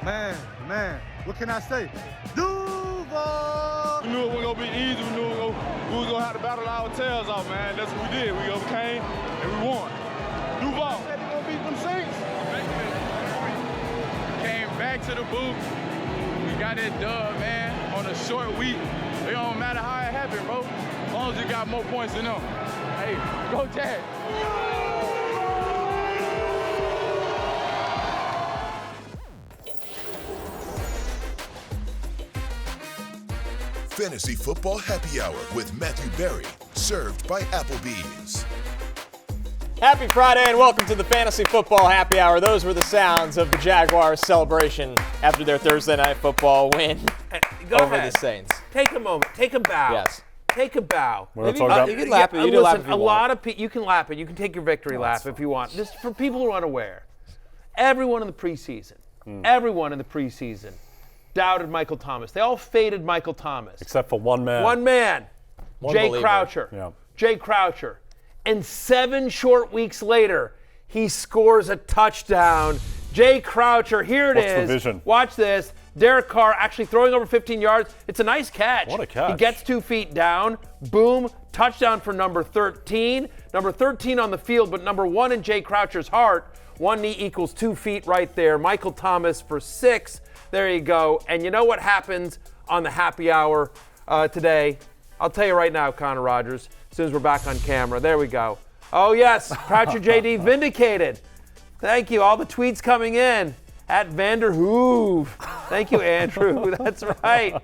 Man, what can I say? Duval! We knew it wasn't going to be easy. We knew we was going to have to battle our tails off, man. That's what we did. We overcame, and we won. Duval. Said he gonna beat them Saints. Came back to the booth. We got that dub, man, on a short week. It don't matter how it happened, bro. As long as you got more points than them. Hey, go Tag. Fantasy Football Happy Hour with Matthew Berry, served by Applebee's. Happy Friday and welcome to the Fantasy Football Happy Hour. Those were the sounds of the Jaguars' celebration after their Thursday Night Football win over the Saints. Take a moment. Take a bow. Yes. Take a bow. You can lap it. You can lap it if you want. You can lap it. You can take your victory lap if you want. Just for people who are unaware, everyone in the preseason, doubted Michael Thomas. They all faded Michael Thomas. Except for one man. One man. Jay believer. Croucher. Yeah. Jay Croucher. And 7 short weeks later, he scores a touchdown. Jay Croucher, here it is. What's the vision? Watch this. Derek Carr actually throwing over 15 yards. It's a nice catch. What a catch. He gets 2 feet down. Boom. Touchdown for number 13. Number 13 on the field, but number 1 in Jay Croucher's heart. 1 knee equals 2 feet right there. Michael Thomas for 6. There you go. And you know what happens on the happy hour today? I'll tell you right now, Connor Rogers, as soon as we're back on camera. There we go. Oh, yes. Croucher JD vindicated. Thank you. All the tweets coming in at Vanderhoove. Thank you, Andrew. That's right.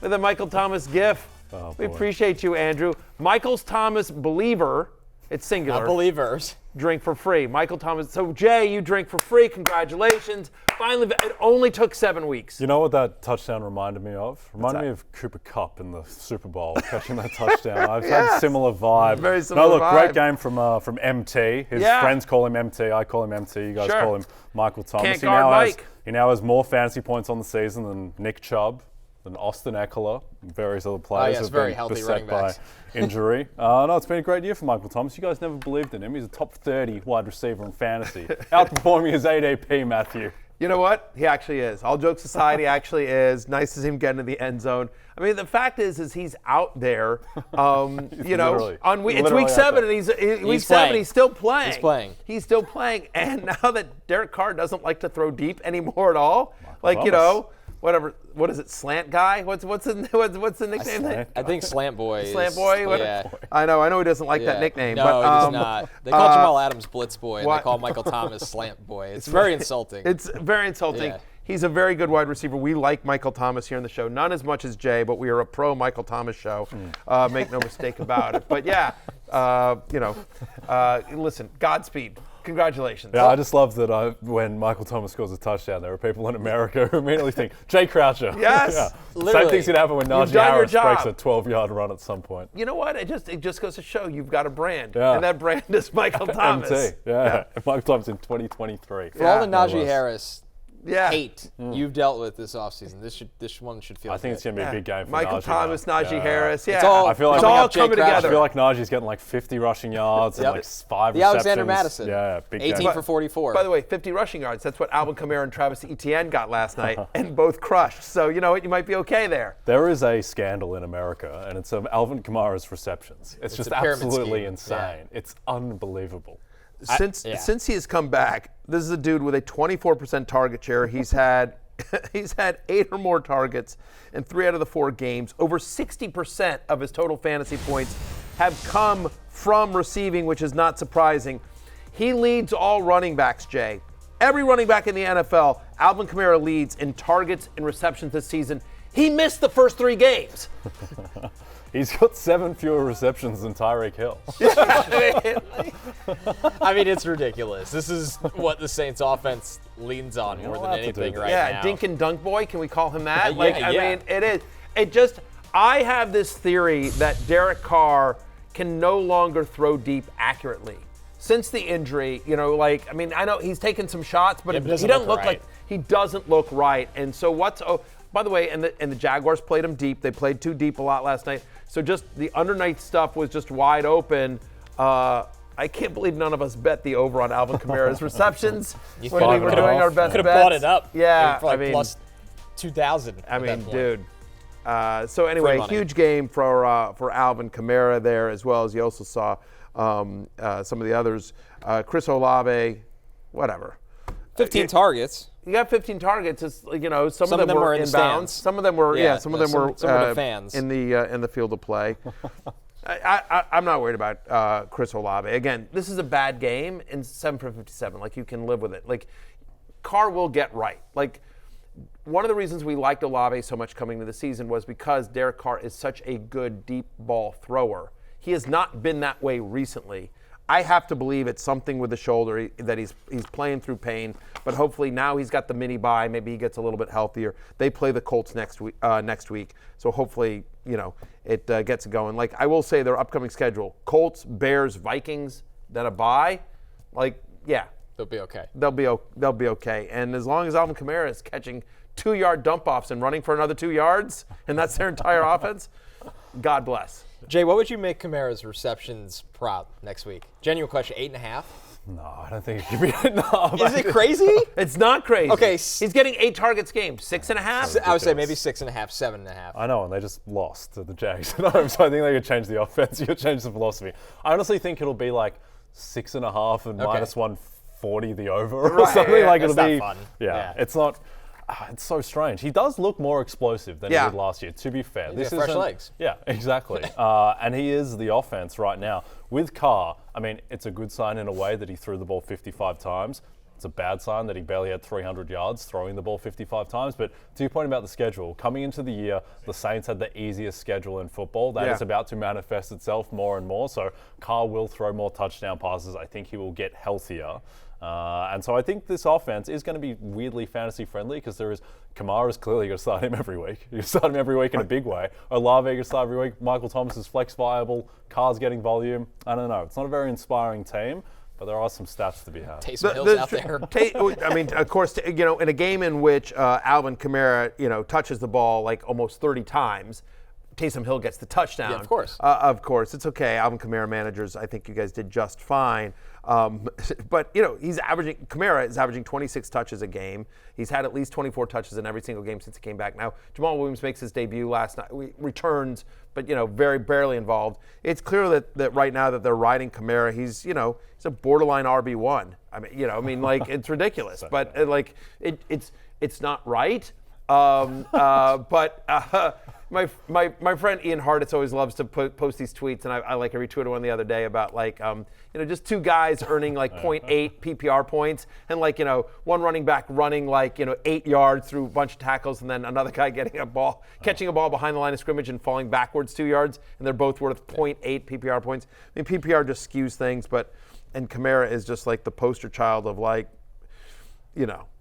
With a Michael Thomas gif. Oh, we appreciate you, Andrew. Michael Thomas believer. It's singular. Not believers. Drink for free. Michael Thomas. So, Jay, you drink for free. Congratulations. Finally, it only took 7 weeks. You know what that touchdown reminded me of? Reminded me of Cooper Kupp in the Super Bowl, catching that touchdown. I've had a similar vibe. Very similar No, look, vibe. great game from MT. His friends call him MT. I call him MT. You guys call him Michael Thomas. Can't guard Mike. He now has more fantasy points on the season than Nick Chubb, than Austin Eckler, and various other players yes, have very been healthy beset running by backs. injury. No, it's been a great year for Michael Thomas. You guys never believed in him. He's a top 30 wide receiver in fantasy, outperforming his ADP, Matthew. You know what? He actually is. All jokes aside, he actually is. Nice to see him get into the end zone. I mean, the fact is he's out there. You know, it's week 7, and he's week 7. He's still playing. He's still playing. And now that Derek Carr doesn't like to throw deep anymore at all, you know, whatever. What is it? Slant guy? What's the nickname? I think Slant Boy. Slant Boy. Yeah. I know he doesn't like that nickname. No, but, he does not. They call Jamal Adams Blitz Boy, and they call Michael Thomas Slant Boy. It's very insulting. It's very insulting. Yeah. He's a very good wide receiver. We like Michael Thomas here on the show. Not as much as Jay, but we are a pro Michael Thomas show. Make no mistake about it. But yeah, listen, Godspeed. Congratulations. Yeah, I just love that when Michael Thomas scores a touchdown, there are people in America who immediately think, Jay Croucher. Yes. Yeah. Same thing's going to happen when Najee Harris breaks a 12-yard run at some point. You know what? It just goes to show you've got a brand. Yeah. And that brand is Michael Thomas. MT. Yeah. Michael Thomas in 2023. For all the Najee Harris hate you've dealt with this offseason, this one should feel I think it's going to be a big game for Michael Najee. Thomas, Najee Harris. Yeah. It's all, I feel like it's all coming together. I feel like Najee's getting like 50 rushing yards and like 5 the receptions. Alexander Madison. Yeah, big 18 game. for 44. By the way, 50 rushing yards. That's what Alvin Kamara and Travis Etienne got last night, and both crushed. So you know what? You might be okay there. There is a scandal in America, and it's of Alvin Kamara's receptions. It's just absolutely insane. Yeah. It's unbelievable. Since he has come back, this is a dude with a 24% target share. He's had 8 or more targets in 3 out of the 4 games. Over 60% of his total fantasy points have come from receiving, which is not surprising. He leads all running backs, Jay. Every running back in the NFL, Alvin Kamara leads in targets and receptions this season. He missed the first 3 games. He's got 7 fewer receptions than Tyreek Hill. I mean, it's ridiculous. This is what the Saints offense leans on more than anything right now. Yeah, Dink and Dunk Boy, can we call him that? I mean, it is. I have this theory that Derek Carr can no longer throw deep accurately. Since the injury, I know he's taken some shots, but he doesn't look right. He doesn't look right. And so by the way, and the Jaguars played him deep. They played too deep a lot last night. So just the underneath stuff was just wide open I can't believe none of us bet the over on Alvin Kamara's receptions You when we were doing our best could have bets. bought it up. Yeah, for like plus 2,000. I mean, at that point. dude. So anyway, money. huge game for Alvin Kamara there, as well as you also saw some of the others. Chris Olave, whatever. 15 targets. You got 15 targets. It's some of them were in the inbounds. stands. Some of them were some of them were the fans in the field of play. I'm not worried about Chris Olave. Again, this is a bad game in 7 for 57. Like, you can live with it. Like, Carr will get right. Like, one of the reasons we liked Olave so much coming into the season was because Derek Carr is such a good deep ball thrower. He has not been that way recently. I have to believe it's something with the shoulder, that he's playing through pain, but hopefully now he's got the mini bye. Maybe he gets a little bit healthier. They play the Colts next week, so hopefully it gets going. Like, I will say their upcoming schedule: Colts, Bears, Vikings, then a bye. Like, yeah, They'll be okay. They'll be okay. And as long as Alvin Kamara is catching 2-yard dump offs and running for another 2 yards, and that's their entire offense, God bless. Jay, what would you make Kamara's receptions prop next week? Genuine question, 8.5? No, I don't think it could be enough. Is it crazy? It's not crazy. Okay. He's getting 8 targets game. 6.5? I would say maybe 6.5, 7.5. I know, and they just lost to the Jags at home, so I think they could change the offense. You could change the philosophy. I honestly think it'll be like 6.5 and minus 140 the over or something. Like, that's it'll be not fun. Yeah, it's not. It's so strange. He does look more explosive than he did last year, to be fair. He's got fresh legs. Yeah, exactly. And he is the offense right now. With Carr, I mean, it's a good sign in a way that he threw the ball 55 times. It's a bad sign that he barely had 300 yards throwing the ball 55 times. But to your point about the schedule, coming into the year, the Saints had the easiest schedule in football. That is about to manifest itself more and more. So Carr will throw more touchdown passes. I think he will get healthier. And so I think this offense is going to be weirdly fantasy friendly because Kamara's clearly going to start him every week. You start him every week in a big way. Olave going to start every week. Michael Thomas is flex viable. Carr's getting volume. I don't know. It's not a very inspiring team, but there are some stats to be had. Taysom Hill's out there. I mean, of course, in a game in which Alvin Kamara, touches the ball like almost 30 times, Taysom Hill gets the touchdown. Yeah, of course. It's okay. Alvin Kamara managers, I think you guys did just fine. But Kamara is averaging 26 touches a game. He's had at least 24 touches in every single game since he came back. Now, Jamal Williams makes his debut last night. Returns, but very barely involved. It's clear that right now that they're riding Kamara. He's a borderline RB1. It's ridiculous, but it's not right. My friend Ian Hartitz always loves to post these tweets, and I retweeted one the other day about just two guys earning 0.8 PPR points, and one running back running 8 yards through a bunch of tackles, and then another guy catching a ball behind the line of scrimmage and falling backwards 2 yards, and they're both worth 0.8 PPR points. I mean, PPR just skews things, and Kamara is just the poster child of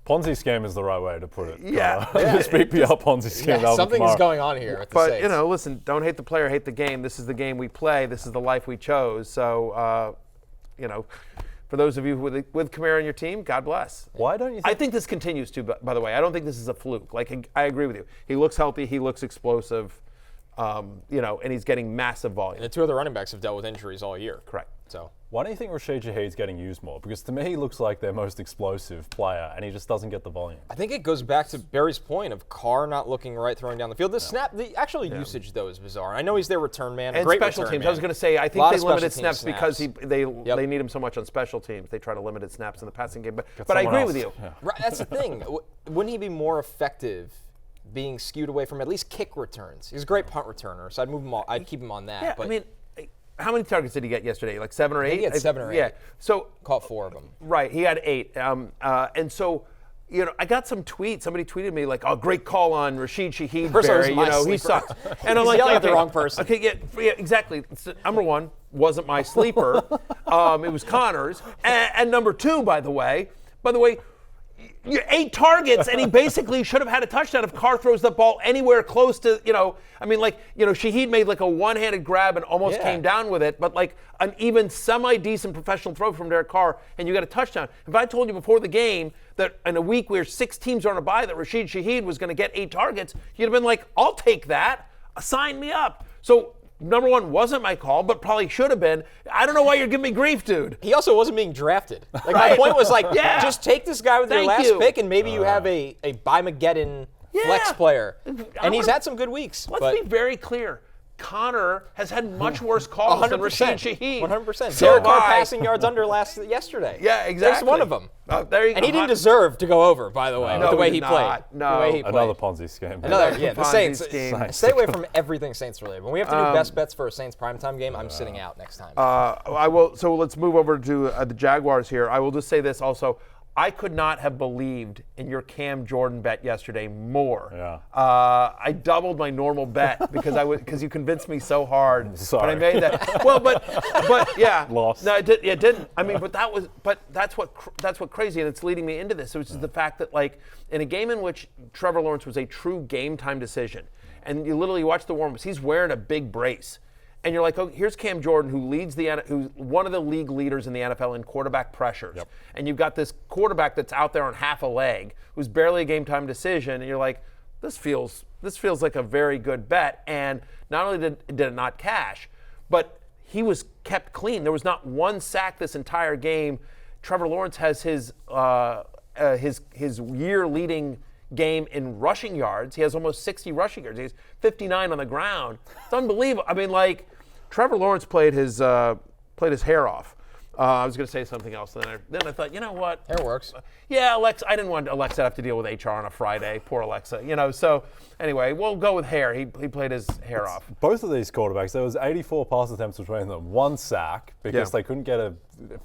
Ponzi scheme is the right way to put it. Yeah. Just PPR Ponzi scheme. Something is going on here at the Saints. Listen, don't hate the player, hate the game. This is the game we play. This is the life we chose. So, for those of you with Kamara in your team, God bless. Why don't you think? I think this continues to, by the way. I don't think this is a fluke. I agree with you. He looks healthy. He looks explosive. And he's getting massive volume. And the two other running backs have dealt with injuries all year. Correct. So why do you think Rashee Shaheed's getting used more? Because to me, he looks like their most explosive player, and he just doesn't get the volume. I think it goes back to Barry's point of Carr not looking right throwing down the field. The actual usage, though, is bizarre. I know he's their return man. And great special return teams. man. I was going to say, I think they limited snaps because they need him so much on special teams. They try to limit snaps in the passing game. But I agree with you. Yeah. Right, that's the thing. Wouldn't he be more effective being skewed away from at least kick returns? He's a great punt returner, so I'd keep him on that. Yeah, but how many targets did he get yesterday? 7 or 8? He had 7 or 8. Yeah. So caught 4 of them. Right. He had 8. And so, I got some tweets. Somebody tweeted me great call on Rashid Shaheed, Barry. He sucks. And I'm yelling at the wrong person. Okay, yeah, exactly. Number one, wasn't my sleeper. It was Connor's. And number 2, by the way, 8 targets, and he basically should have had a touchdown if Carr throws the ball anywhere close to, Shaheed made a one-handed grab and almost came down with it, but an even semi-decent professional throw from Derek Carr, and you got a touchdown. If I told you before the game that in a week where 6 teams are on a bye that Rashid Shaheed was going to get 8 targets, you'd have been I'll take that. Sign me up. So number one wasn't my call, but probably should have been. I don't know why you're giving me grief, dude. He also wasn't being drafted. Like, my point was, like, Yeah. just take this guy with your Thank last you. pick, and maybe you have a By-Mageddon flex player. And he's had some good weeks. Let's be very clear. Connor has had much worse calls than Rashee Shaheed. 100%. So Derek Carr why? passing yards under yesterday. Yeah, exactly. There's one of them. There you And go. he didn't deserve to go over, by the way, No, with the way he he did played. not. No. The way he played. Another Ponzi scheme. The Ponzi Saints. scheme. Stay away from everything Saints related. When we have to do best bets for a Saints primetime game, I'm sitting out next time. I will. So let's move over to the Jaguars here. I will just say this also. I could not have believed in your Cam Jordan bet yesterday more. Yeah. I doubled my normal bet because you convinced me so hard. Sorry. But I made that. Well, but yeah. Lost. No, it didn't. I mean, but that's what crazy, and it's leading me into this, which is the fact that, like, in a game in which Trevor Lawrence was a true game time decision, and you literally watch the warm-ups, he's wearing a big brace. And you're like, oh, here's Cam Jordan, who's one of the league leaders in the NFL in quarterback pressures. Yep. And you've got this quarterback that's out there on half a leg, who's barely a game time decision, and you're like, this feels like a very good bet. And not only did it not cash, but he was kept clean. There was not one sack this entire game. Trevor Lawrence has his year-leading game in rushing yards. He has almost 60 rushing yards. He's 59 on the ground. It's unbelievable. I mean, like, Trevor Lawrence played his hair off. I was going to say something else. Then I thought, you know what? Hair works. Yeah, Alexa. I didn't want Alexa to have to deal with HR on a Friday. Poor Alexa. So anyway, we'll go with hair. He played his hair off. Both of these quarterbacks, there was 84 pass attempts between them. One sack because they couldn't get a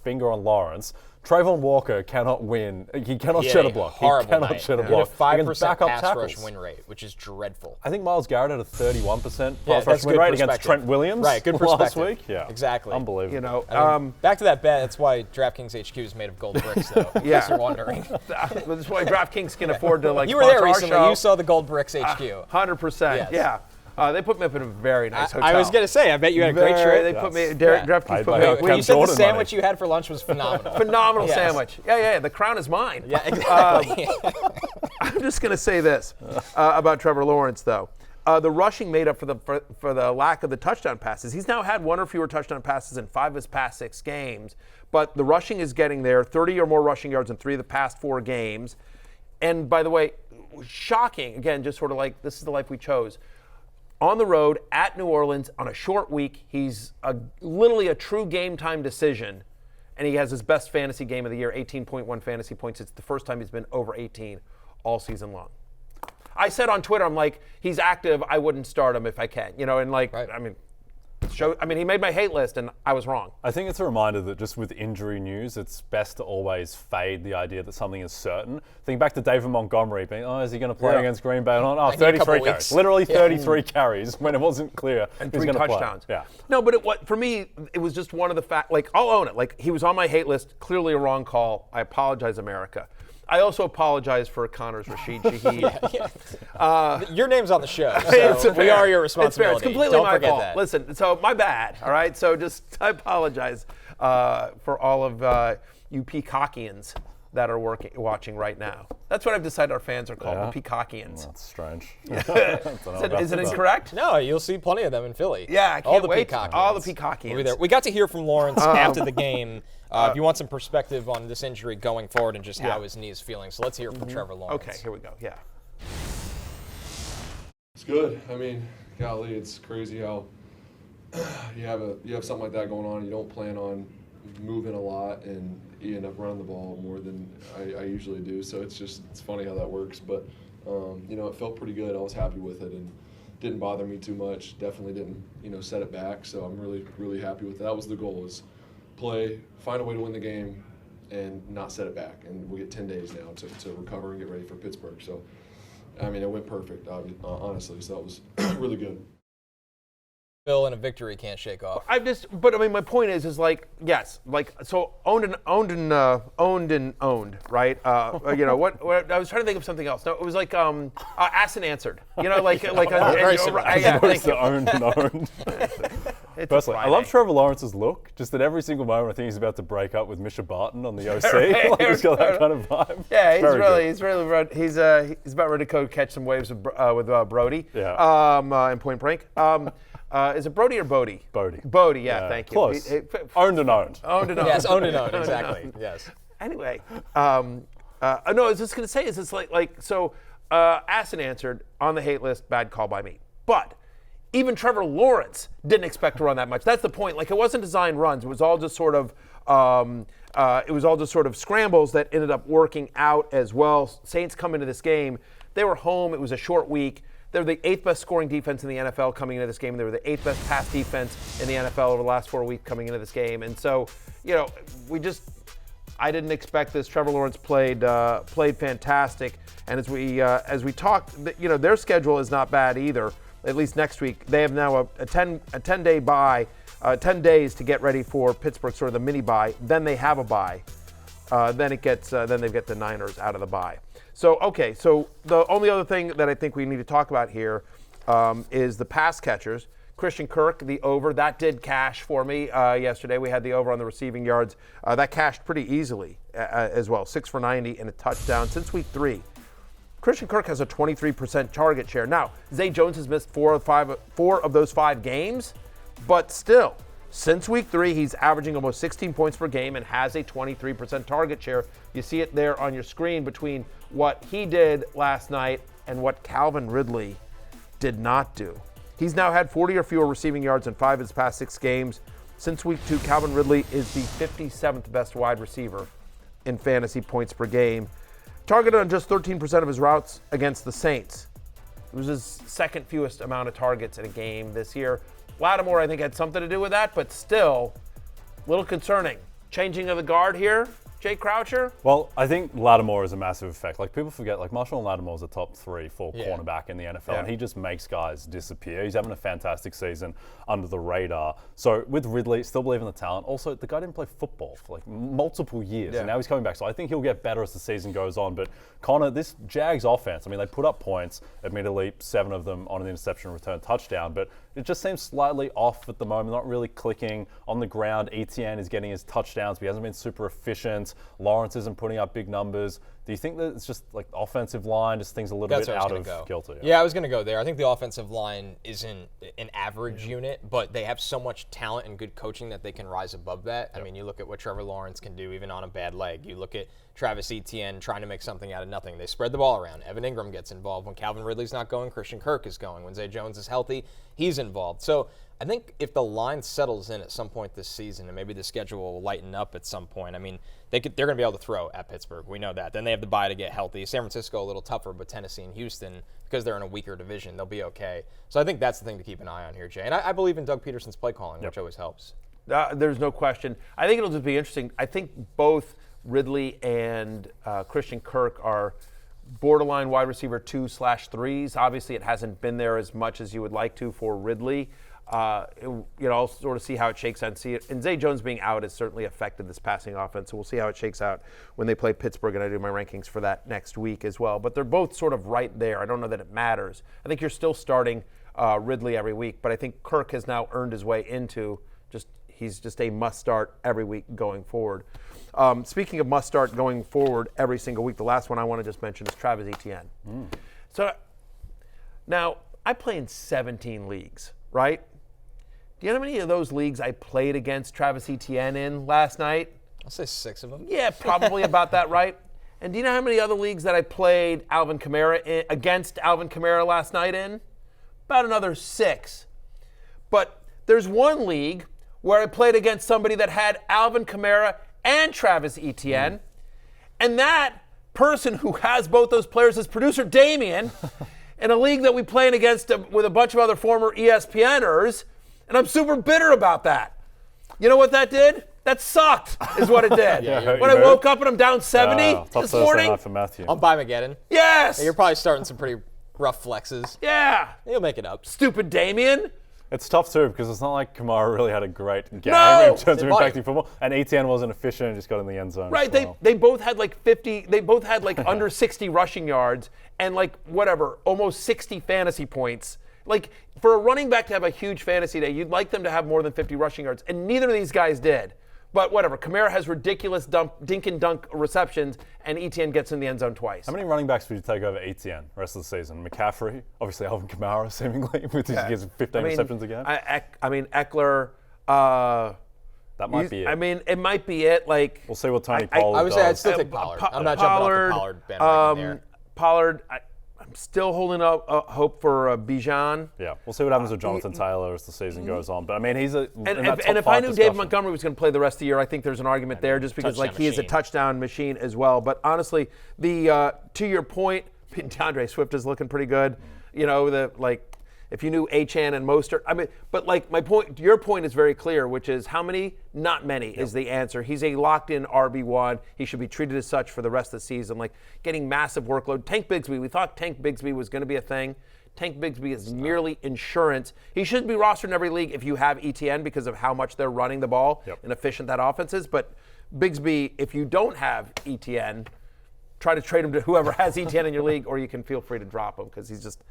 finger on Lawrence. Trayvon Walker cannot win. He cannot shed a block. Horrible He cannot night. shed a He block. had a Against 5% backup pass tackles. rush win rate, which is dreadful. I think Myles Garrett had a 31% Yeah, pass that's rush win good rate against perspective. Trent Williams Right, good last perspective. week. Yeah, Exactly. Unbelievable. Back to that bet. That's why DraftKings HQ is made of gold bricks, though. In case you're wondering. That's why DraftKings can afford to, like, You were there sponsor our recently. show. You saw the gold bricks HQ. 100%. Yes. Yeah. They put me up in a very nice hotel. I was going to say, I bet you had a great trip. They put me. DraftKings Paid put by me Cam up. When you said the Jordan sandwich money. you had for lunch was phenomenal. Phenomenal Yes. sandwich. Yeah. The crown is mine. Yeah, exactly. I'm just going to say this about Trevor Lawrence, though. The rushing made up for the lack of the touchdown passes. He's now had one or fewer touchdown passes in 5 of his past 6 games, but the rushing is getting there. 30 or more rushing yards in 3 of the past 4 games. And by the way, shocking, again, just sort of like this is the life we chose. On the road at New Orleans on a short week, he's literally a true game time decision, and he has his best fantasy game of the year, 18.1 fantasy points. It's the first time he's been over 18 all season long. I said on Twitter, I'm like, he's active. I wouldn't start him if I can, and like, right. I mean, he made my hate list, and I was wrong. I think it's a reminder that just with injury news, it's best to always fade the idea that something is certain. Think back to David Montgomery being, is he going to play against Green Bay or not? 33 carries. Literally 33 carries when it wasn't clear and who's 3 going to touchdowns. play. Yeah. No, but for me, it was just one of the like, I'll own it. Like, he was on my hate list, clearly a wrong call. I apologize, America. I also apologize for Connor's Rashee Shaheed. Your name's on the show, It's so we fair. are your It's fair. responsibility. It's completely Don't my forget fault. that. Listen, so my bad, all right? So I apologize for all of you Peacockians that are watching right now. That's what I've decided our fans are called, the Peacockians. That's strange. Is it incorrect? No, you'll see plenty of them in Philly. Yeah, I can't all the wait. Peacockians. All the Peacockians. We'll be there. We got to hear from Lawrence after the game. If you want some perspective on this injury going forward and just how his knee is feeling. So let's hear from Trevor Lawrence. Okay, here we go. Yeah. It's good. I mean, golly, it's crazy how you have something like that going on. You don't plan on moving a lot, and you end up running the ball more than I usually do. So it's funny how that works. But it felt pretty good. I was happy with it, and didn't bother me too much. Definitely didn't set it back. So I'm really, really happy with it. That was the goal: is play, find a way to win the game, and not set it back. And we get 10 days now to recover and get ready for Pittsburgh. So, I mean, it went perfect, honestly. So that was really good. Phil and a victory can't shake off. My point is like, yes, like, so owned and owned, right? What I was trying to think of something else. No, it was like asked and answered. Very similar. It's the owned and owned. Personally, I love Trevor Lawrence's look. Just at every single moment, I think he's about to break up with Misha Barton on the OC. He's got that kind of vibe. Yeah, he's about ready to go catch some waves with Brody. Yeah. In Point Break. Is it Brody or Bodie? Bodie. Bodie, yeah, thank you. Close. Owned and owned. Owned and owned. Yes, owned and owned, exactly. Yes. Anyway, no, I was just going to say is it's asked and answered on the hate list, bad call by me. But even Trevor Lawrence didn't expect to run that much. That's the point. Like, it wasn't designed runs. It was all just sort of scrambles that ended up working out as well. Saints come into this game. They were home. It was a short week. They were the 8th best scoring defense in the NFL coming into this game. They were the 8th best pass defense in the NFL over the last 4 weeks coming into this game. And so, I didn't expect this. Trevor Lawrence played fantastic. And as we talked, their schedule is not bad either. At least next week, they have now a 10-day bye, 10 days to get ready for Pittsburgh, sort of the mini bye. Then they have a bye. Then they've got the Niners out of the bye. So the only other thing that I think we need to talk about here is the pass catchers. Christian Kirk, the over, that did cash for me yesterday. We had the over on the receiving yards. That cashed pretty easily as well, 6 for 90 and a touchdown since week 3. Christian Kirk has a 23% target share. Now, Zay Jones has missed 4 of those 5 games, but still, since week 3, he's averaging almost 16 points per game and has a 23% target share. You see it there on your screen between what he did last night and what Calvin Ridley did not do. He's now had 40 or fewer receiving yards in 5 of his past 6 games. Since week 2, Calvin Ridley is the 57th best wide receiver in fantasy points per game. Targeted on just 13% of his routes against the Saints. It was his second fewest amount of targets in a game this year. Lattimore, I think, had something to do with that, but still, a little concerning. Changing of the guard here, Jay Croucher? Well, I think Lattimore is a massive effect. Like, people forget, Marshall Lattimore is a top 3-4 cornerback in the NFL, and he just makes guys disappear. He's having a fantastic season under the radar. So with Ridley, still believe in the talent. Also, the guy didn't play football for multiple years, and now he's coming back. So I think he'll get better as the season goes on. But Connor, this Jags offense, they put up points, admittedly 7 of them on an interception return touchdown, but it just seems slightly off at the moment, not really clicking on the ground. Etienne is getting his touchdowns, but he hasn't been super efficient. Lawrence isn't putting up big numbers. Do you think that it's just the offensive line, just things a little bit out of kilter? Yeah, I was going to go there. I think the offensive line isn't an average unit, but they have so much talent and good coaching that they can rise above that. I mean, you look at what Trevor Lawrence can do even on a bad leg. You look at Travis Etienne trying to make something out of nothing. They spread the ball around. Evan Ingram gets involved. When Calvin Ridley's not going, Christian Kirk is going. When Zay Jones is healthy, he's involved. So I think if the line settles in at some point this season, and maybe the schedule will lighten up at some point, they're going to be able to throw at Pittsburgh. We know that. Then they have the bye to get healthy. San Francisco a little tougher, but Tennessee and Houston, because they're in a weaker division, they'll be okay. So I think that's the thing to keep an eye on here, Jay. And I believe in Doug Peterson's play calling, which always helps. There's no question. I think it'll just be interesting. I think both Ridley and Christian Kirk are borderline wide receiver 2/3s. Obviously, it hasn't been there as much as you would like to for Ridley. I'll sort of see how it shakes out and see it. And Zay Jones being out has certainly affected this passing offense, so we'll see how it shakes out when they play Pittsburgh, and I do my rankings for that next week as well. But they're both sort of right there. I don't know that it matters. I think you're still starting Ridley every week, but I think Kirk has now earned his way into he's just a must-start every week going forward. Speaking of must-start going forward every single week, the last one I want to just mention is Travis Etienne. So now, I play in 17 leagues, right? Do you know how many of those leagues I played against Travis Etienne in last night? I'll say 6 of them. Yeah, probably about that, right? And do you know how many other leagues that I played against Alvin Kamara last night in? About another 6. But there's one league where I played against somebody that had Alvin Kamara and Travis Etienne, and that person who has both those players is producer Damien in a league that we played against with a bunch of other former ESPNers. And I'm super bitter about that. You know what that did? That sucked, is what it did. When I woke up and I'm down 70 this morning. For Mathew. On Bimageddon. Yes! Yeah, you're probably starting some pretty rough flexes. Yeah! You'll make it up. Stupid Damien. It's tough too because it's not like Kamara really had a great game No! in terms of impacting football, and Etienne wasn't efficient and just got in the end zone. Right, well. they both had like 50, they both had like under 60 rushing yards and almost 60 fantasy points. Like, for a running back to have a huge fantasy day, you'd like them to have more than 50 rushing yards, and neither of these guys did. But whatever. Kamara has ridiculous dink and dunk receptions, and Etienne gets in the end zone twice. How many running backs would you take over Etienne the rest of the season? McCaffrey, obviously Alvin Kamara, seemingly, with his 15 receptions again. Eckler. That might be it. I mean, it might be it. Like, we'll see what Tony Pollard I would does. say I'd still take Pollard. I'm not jumping off the Pollard bandwagon there. Pollard, I'm still holding up hope for Bijan. Yeah, we'll see what happens with Jonathan Taylor as the season goes on. But I mean, he's and if I knew David Montgomery was going to play the rest of the year, I think there's an argument there, just because he is a touchdown machine as well. But honestly, to your point, DeAndre Swift is looking pretty good. You know, if you knew Etienne and Mostert, I mean, but your point is very clear, which is how many? Not many is the answer. He's a locked-in RB1. He should be treated as such for the rest of the season, like getting massive workload. Tank Bigsby, we thought Tank Bigsby was going to be a thing. Tank Bigsby is merely insurance. He should be rostered in every league if you have Etienne because of how much they're running the ball and efficient that offense is. But Bigsby, if you don't have Etienne, try to trade him to whoever has Etienne in your league, or you can feel free to drop him because he's just,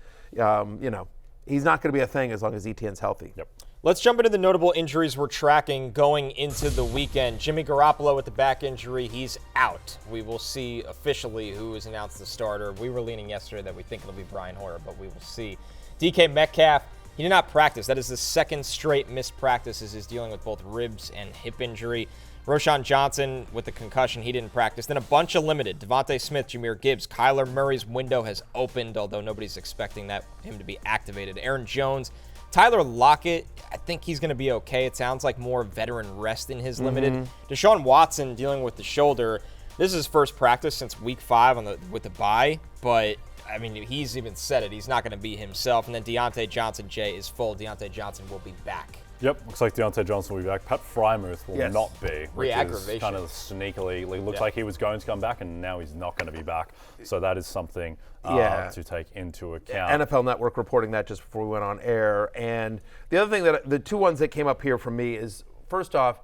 he's not going to be a thing as long as Etienne's healthy. Yep. Let's jump into the notable injuries we're tracking going into the weekend. Jimmy Garoppolo with the back injury, he's out. We will see officially who is announced the starter. We were leaning yesterday that we think it'll be Brian Hoyer, but we will see. DK Metcalf, he did not practice. That is the second straight missed practice as he's dealing with both ribs and hip injury. Roshan Johnson with the concussion, he didn't practice. Then a bunch of limited. Devontae Smith, Jahmyr Gibbs, Kyler Murray's window has opened, although nobody's expecting him to be activated. Aaron Jones, Tyler Lockett, I think he's going to be okay. It sounds like more veteran rest in his limited. Deshaun Watson dealing with the shoulder. This is his first practice since week 5 with the bye, but I mean, he's even said it. He's not going to be himself. And then Deontay Johnson, Jay, is full. Deontay Johnson will be back. Yep, looks like Deontay Johnson will be back. Pat Frymouth will not be. Re-aggravation. Kind of sneakily. It looks like he was going to come back, and now he's not going to be back. So that is something to take into account. NFL Network reporting that just before we went on air. And the other thing the two ones that came up here for me is, first off,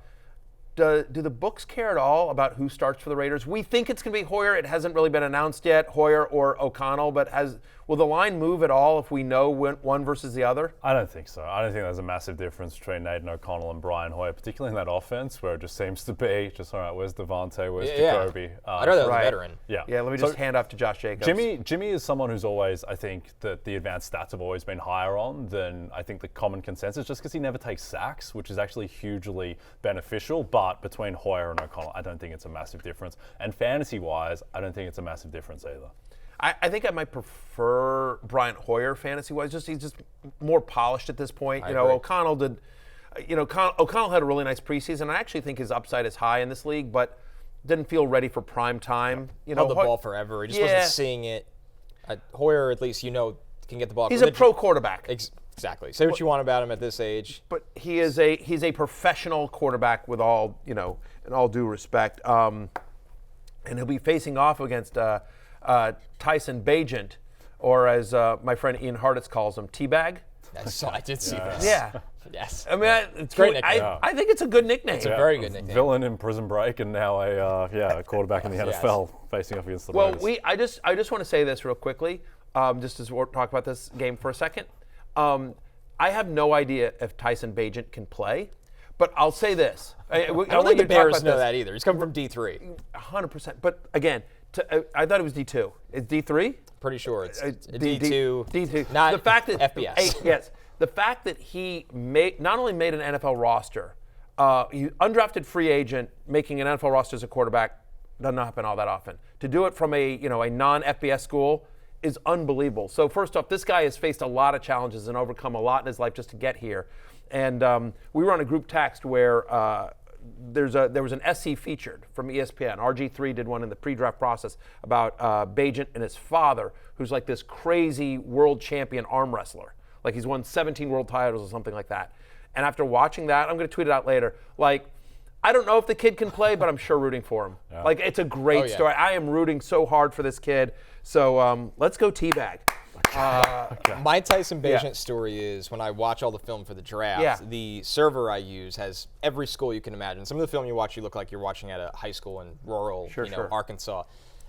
do the books care at all about who starts for the Raiders? We think it's going to be Hoyer. It hasn't really been announced yet, Hoyer or O'Connell, but will the line move at all if we know one versus the other? I don't think so. I don't think there's a massive difference between Nathan O'Connell and Brian Hoyer, particularly in that offense where it just seems to be just, all right, where's Devontae, where's Jacoby? I'd rather have a veteran. Yeah, let me just hand off to Josh Jacobs. Jimmy is someone who's always, I think, that the advanced stats have always been higher on than I think the common consensus, just because he never takes sacks, which is actually hugely beneficial. But between Hoyer and O'Connell, I don't think it's a massive difference. And fantasy-wise, I don't think it's a massive difference either. I think I might prefer Brian Hoyer fantasy-wise. He's just more polished at this point. I agree. O'Connell did. O'Connell had a really nice preseason. I actually think his upside is high in this league, but didn't feel ready for prime time. Held the ball forever. He just wasn't seeing it. Hoyer, at least can get the ball. He's a pro quarterback. Exactly. Say what you want about him at this age. But he's a professional quarterback with all in all due respect. And he'll be facing off against Tyson Bagent, or as my friend Ian Hartitz calls him, Teabag. I did see this. Yeah. Yes. I mean, it's great nickname. I think it's a good nickname. It's a very good nickname. Villain in Prison Break, and now a quarterback in the NFL facing off against the Raiders. Well, I just want to say this real quickly, just as we'll talk about this game for a second. I have no idea if Tyson Bagent can play, but I'll say this. I don't think the Bears know that either. He's coming from D3. 100%. But again, I thought it was D2. It's D3? Pretty sure it's D2. D2. Not the fact that FBS. Yes. The fact that he not only made an NFL roster, he undrafted free agent, making an NFL roster as a quarterback doesn't happen all that often. To do it from a non-FBS school is unbelievable. So first off, this guy has faced a lot of challenges and overcome a lot in his life just to get here. And we were on a group text where there was an SC featured from ESPN. RG3 did one in the pre-draft process about Bagent and his father, who's like this crazy world champion arm wrestler. Like he's won 17 world titles or something like that. And after watching that, I'm going to tweet it out later, I don't know if the kid can play, but I'm sure rooting for him. Yeah. It's a great story. I am rooting so hard for this kid. So let's go Teabag. My Tyson Bagent story is when I watch all the film for the draft, the server I use has every school you can imagine. Some of the film you watch, you look like you're watching at a high school in rural Arkansas.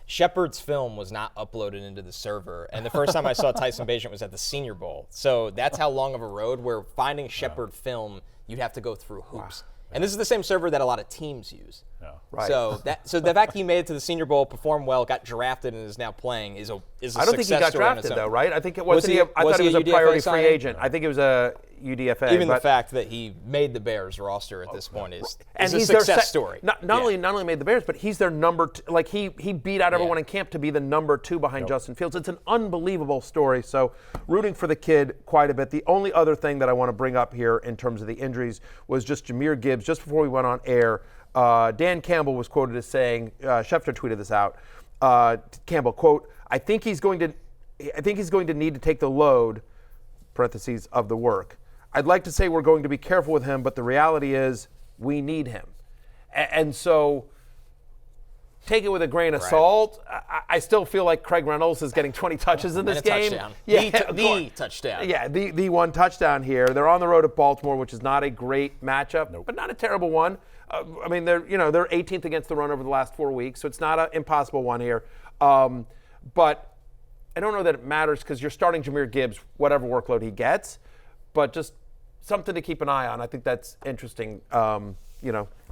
Shepard's film was not uploaded into the server, and the first time I saw Tyson Bagent was at the Senior Bowl. So that's how long of a road where finding Shepard film, you'd have to go through hoops. Wow. And this is the same server that a lot of teams use. Yeah. Right. So the fact he made it to the Senior Bowl, performed well, got drafted, and is now playing is a I don't think he got drafted though, right? I think it was. I thought he was a priority free agent. I think it was a UDFA. Even the fact that he made the Bears roster at this point is a he's success story. Not only made the Bears, but he's their number two. Like he beat out everyone in camp to be the number 2 behind Justin Fields. It's an unbelievable story. So rooting for the kid quite a bit. The only other thing that I want to bring up here in terms of the injuries was just Jahmyr Gibbs. Just before we went on air, Dan Campbell was quoted as saying, Schefter tweeted this out. Campbell, quote, I think he's going to need to take the load, parentheses, of the work. I'd like to say we're going to be careful with him, but the reality is we need him. And so take it with a grain of salt. I still feel like Craig Reynolds is getting 20 touches in this game. Touchdown. Yeah, the touchdown. Yeah, the one touchdown here. They're on the road at Baltimore, which is not a great matchup, but not a terrible one. I mean, they're 18th against the run over the last 4 weeks, so it's not an impossible one here. But I don't know that it matters because you're starting Jahmyr Gibbs, whatever workload he gets, but just something to keep an eye on. I think that's interesting.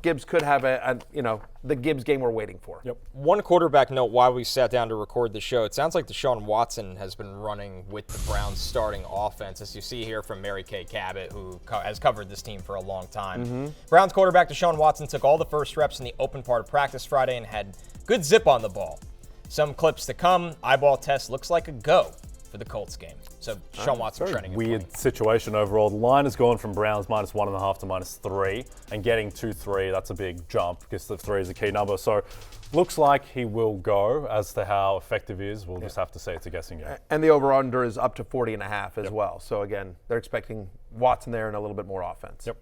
Gibbs could have the Gibbs game we're waiting for. Yep. One quarterback note while we sat down to record the show. It sounds like Deshaun Watson has been running with the Browns starting offense, as you see here from Mary Kay Cabot, who has covered this team for a long time. Mm-hmm. Browns quarterback Deshaun Watson took all the first reps in the open part of practice Friday and had good zip on the ball. Some clips to come. Eyeball test looks like a go for the Colts game. So Deshaun Watson trending at 20. Weird situation overall. The line has gone from Browns -1.5 to -3, and getting 2-3, that's a big jump because the 3 is a key number. So looks like he will go. As to how effective he is, we'll just have to say it's a guessing game. And the over-under is up to 40.5 as well. So again, they're expecting Watson there and a little bit more offense. Yep.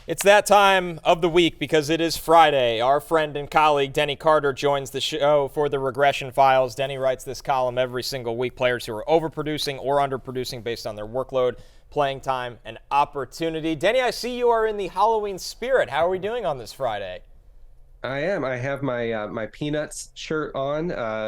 It's that time of the week because it is Friday. Our friend and colleague Denny Carter joins the show for the Regression Files. Denny writes this column every single week. Players who are overproducing or underproducing based on their workload, playing time, and opportunity. Denny, I see you are in the Halloween spirit. How are we doing on this Friday? I am. I have my my Peanuts shirt on.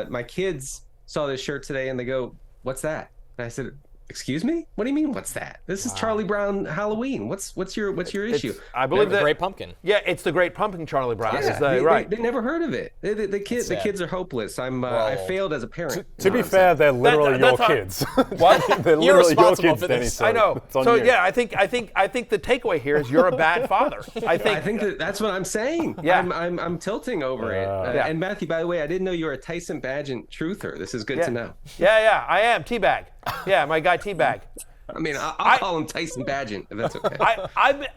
My kids saw this shirt today and they go, "What's that?" And I said, "Excuse me? What do you mean? What's that? This is Charlie Brown Halloween. What's your issue?" I believe The Great Pumpkin. Yeah, it's the Great Pumpkin, Charlie Brown. Yeah, Right. They never heard of it. The kids are hopeless. I failed as a parent. To be fair, they're literally your kids. What? They're You're literally your responsible kids, for Denny. this. So I know. it's on So you. yeah, I think the takeaway here is you're a bad father. I think that's what I'm saying. Yeah. I'm tilting over it. Yeah. And Mathew, by the way, I didn't know you were a Tyson Bagent truther. This is good to know. Yeah, I am. Teabag. Yeah, my guy Teabag. I mean, I'll call him Tyson Bagent if that's okay.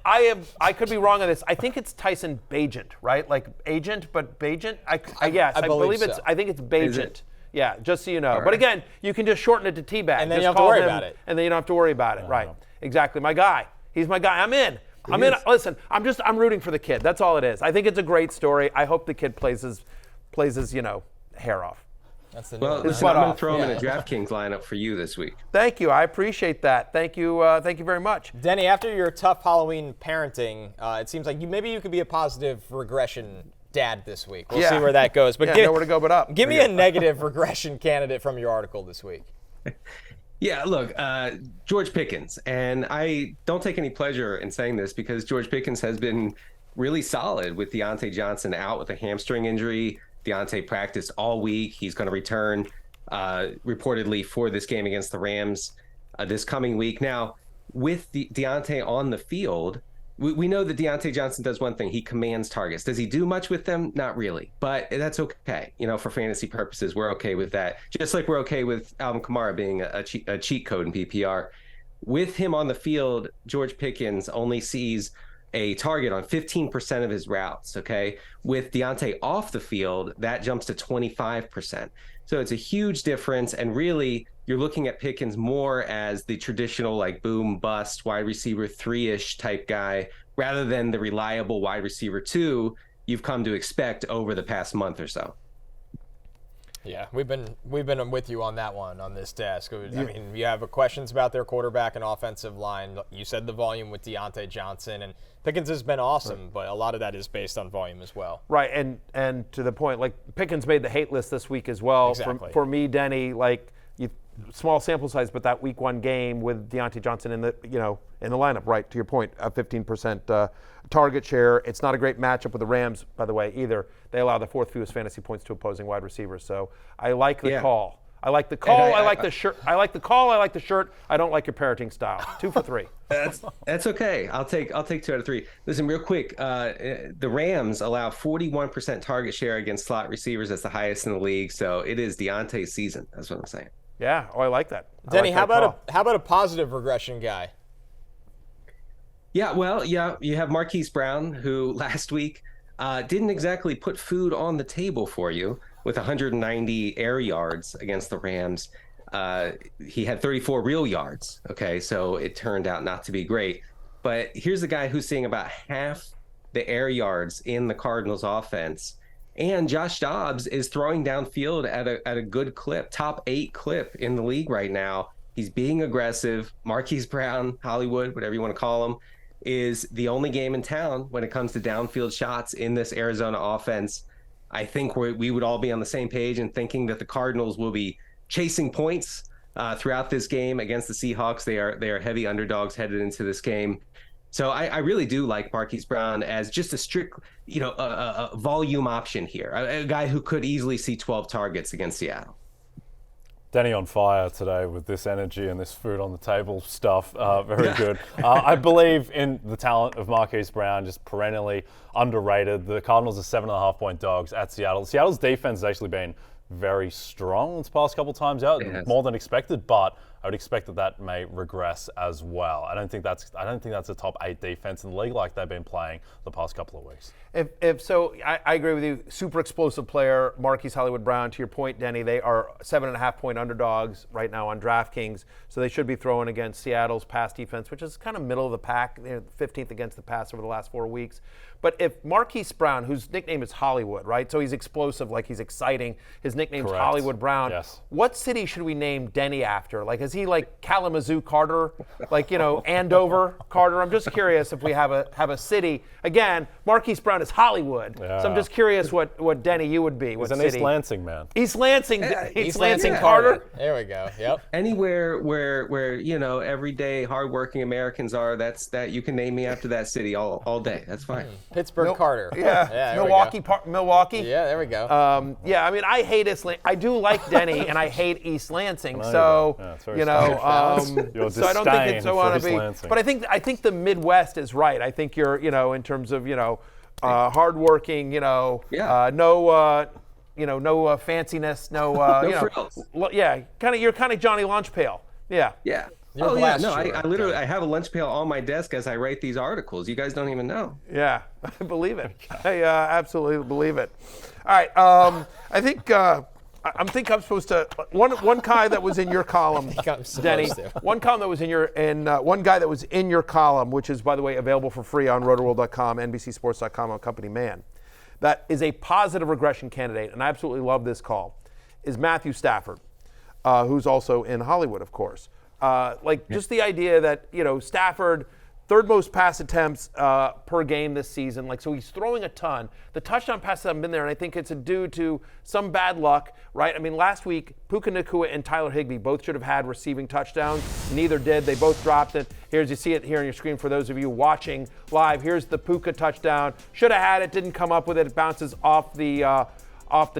I could be wrong on this. I think it's Tyson Bagent, right? Like agent, but Bagent. I believe it's. so. I think it's Bagent. it? Yeah, just so you know. All But right. again, you can just shorten it to Teabag. And then Just you don't have to call worry him, about it. And then you don't have to worry about it. Right. Exactly. My guy. He's my guy. I'm in. Listen, I'm rooting for the kid. That's all it is. I think it's a great story. I hope the kid plays his hair off. That's the Well, new listen, I'm butt going off. to throw him in a DraftKings lineup for you this week. Thank you. I appreciate that. Thank you very much. Denny, after your tough Halloween parenting, it seems like maybe you could be a positive regression dad this week. We'll see where that goes. But nowhere to go but up. Give me a negative regression candidate from your article this week. Yeah, look, George Pickens, and I don't take any pleasure in saying this because George Pickens has been really solid with Deontay Johnson out with a hamstring injury. Deontay practiced all week. He's going to return reportedly for this game against the Rams this coming week. Now, with Deontay on the field, we know that Deontay Johnson does one thing. He commands targets. Does he do much with them? Not really, but that's okay. For fantasy purposes, we're okay with that. Just like we're okay with Alvin Kamara being a cheat code in PPR. With him on the field, George Pickens only sees a target on 15% of his routes, okay? With Deontay off the field, that jumps to 25%. So it's a huge difference, and really, you're looking at Pickens more as the traditional, like, boom, bust, wide receiver 3-ish type guy, rather than the reliable wide receiver 2 you've come to expect over the past month or so. Yeah, we've been with you on that one on this desk. I mean, you have questions about their quarterback and offensive line. You said the volume with Deontay Johnson, and Pickens has been awesome, but a lot of that is based on volume as well. Right, and to the point, like Pickens made the hate list this week as well. Exactly. For me, Denny, like small sample size, but that week 1 game with Diontae Johnson in the lineup, right? To your point, a 15% target share. It's not a great matchup with the Rams, by the way, either. They allow the 4th fewest fantasy points to opposing wide receivers. So I like the call. I like the call. I like the shirt. I like the call. I like the shirt. I don't like your parenting style. 2 for 3. That's okay. I'll take 2 out of 3. Listen, real quick. The Rams allow 41% target share against slot receivers. That's the highest in the league. So it is Deontay's season. That's what I'm saying. Yeah. Oh, I like that. Denny, how about a positive regression guy? Yeah. Well, yeah. You have Marquise Brown, who last week didn't exactly put food on the table for you with 190 air yards against the Rams. He had 34 real yards. Okay, so it turned out not to be great. But here's a guy who's seeing about half the air yards in the Cardinals offense. And Josh Dobbs is throwing downfield at a good clip, top 8 clip in the league right now. He's being aggressive. Marquise Brown, Hollywood, whatever you want to call him, is the only game in town when it comes to downfield shots in this Arizona offense. I think we would all be on the same page in thinking that the Cardinals will be chasing points throughout this game against the Seahawks. They are heavy underdogs headed into this game. So I really do like Marquise Brown as just a strict, a volume option here, a guy who could easily see 12 targets against Seattle. Denny on fire today with this energy and this food on the table stuff. Very good. I believe in the talent of Marquise Brown, just perennially underrated. The Cardinals are 7.5-point dogs at Seattle. Seattle's defense has actually been very strong this past couple times out, more than expected, but I would expect that may regress as well. I don't think that's a top 8 defense in the league like they've been playing the past couple of weeks. If so, I agree with you. Super explosive player, Marquise Hollywood Brown. To your point, Denny, they are 7.5-point underdogs right now on DraftKings, so they should be throwing against Seattle's pass defense, which is kind of middle of the pack, 15th against the pass over the last 4 weeks. But if Marquise Brown, whose nickname is Hollywood, right? So he's explosive, like he's exciting. His nickname's Correct. Hollywood Brown. Yes. What city should we name Denny after? Like, is he like Kalamazoo Carter? Like, Andover Carter? I'm just curious if we have a city. Again, Marquise Brown is Hollywood. Yeah. So I'm just curious what Denny you would be. What He's an city? East Lansing man. East Lansing. East Lansing Carter. There we go. Yep. Anywhere where everyday hardworking Americans are, that you can name me after that city all day. That's fine. Pittsburgh Carter. Yeah. Milwaukee. Yeah, there we go. I hate East Lansing. I do like Denny, and I hate East Lansing. Your so I don't think it's so want to be. Lansing. But I think the Midwest is right. I think you're, in terms of, hardworking, no fanciness, no frills. You're kind of Johnny Lunchpail. Yeah. Yeah. I have a lunch pail on my desk as I write these articles. You guys don't even know. Yeah, I believe it. I absolutely believe it. All right, I think I'm supposed to one guy that was in your column, Denny. One column that was one guy that was in your column, which is, by the way, available for free on Rotoworld.com, NBCSports.com on Company Man. That is a positive regression candidate, and I absolutely love this call. Is Mathew Stafford, who's also in Hollywood, of course. Just the idea that, Stafford, third most pass attempts per game this season. So he's throwing a ton. The touchdown passes haven't been there, and I think it's due to some bad luck, right? I mean, last week, Puka Nacua and Tyler Higbee both should have had receiving touchdowns. Neither did. They both dropped it. You see it here on your screen for those of you watching live. Here's the Puka touchdown. Should have had it, didn't come up with it. It bounces off the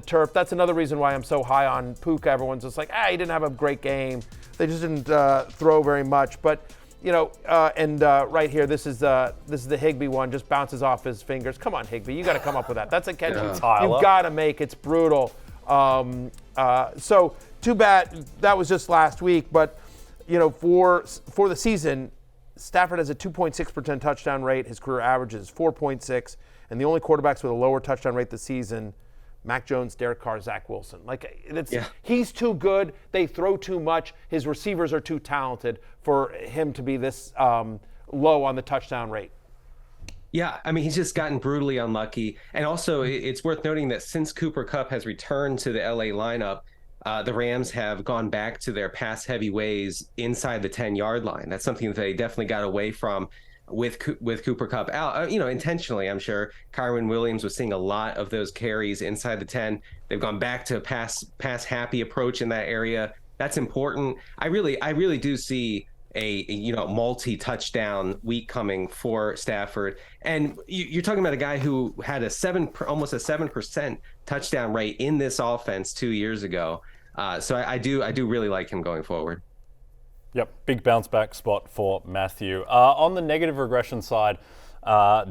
turf. That's another reason why I'm so high on Puka. Everyone's just like, he didn't have a great game. They just didn't throw very much. But, right here, this is the Higbee one. Just bounces off his fingers. Come on, Higbee. You got to come up with that. That's a catch you've got to make. It's brutal. So too bad that was just last week. But, for the season, Stafford has a 2.6% touchdown rate. His career average is 4.6. And the only quarterbacks with a lower touchdown rate this season, Mac Jones, Derek Carr, Zach Wilson. He's too good. They throw too much. His receivers are too talented for him to be this low on the touchdown rate. Yeah, I mean, he's just gotten brutally unlucky. And also, it's worth noting that since Cooper Kupp has returned to the LA lineup, the Rams have gone back to their pass-heavy ways inside the 10-yard line. That's something that they definitely got away from with Cooper Kupp out, intentionally, I'm sure. Kyron Williams was seeing a lot of those carries inside the 10. They've gone back to a pass-happy approach in that area. That's important. I really do see a multi-touchdown week coming for Stafford. And you're talking about a guy who had almost a 7% touchdown rate in this offense 2 years ago. So I do really like him going forward. Yep, big bounce back spot for Mathew. On the negative regression side,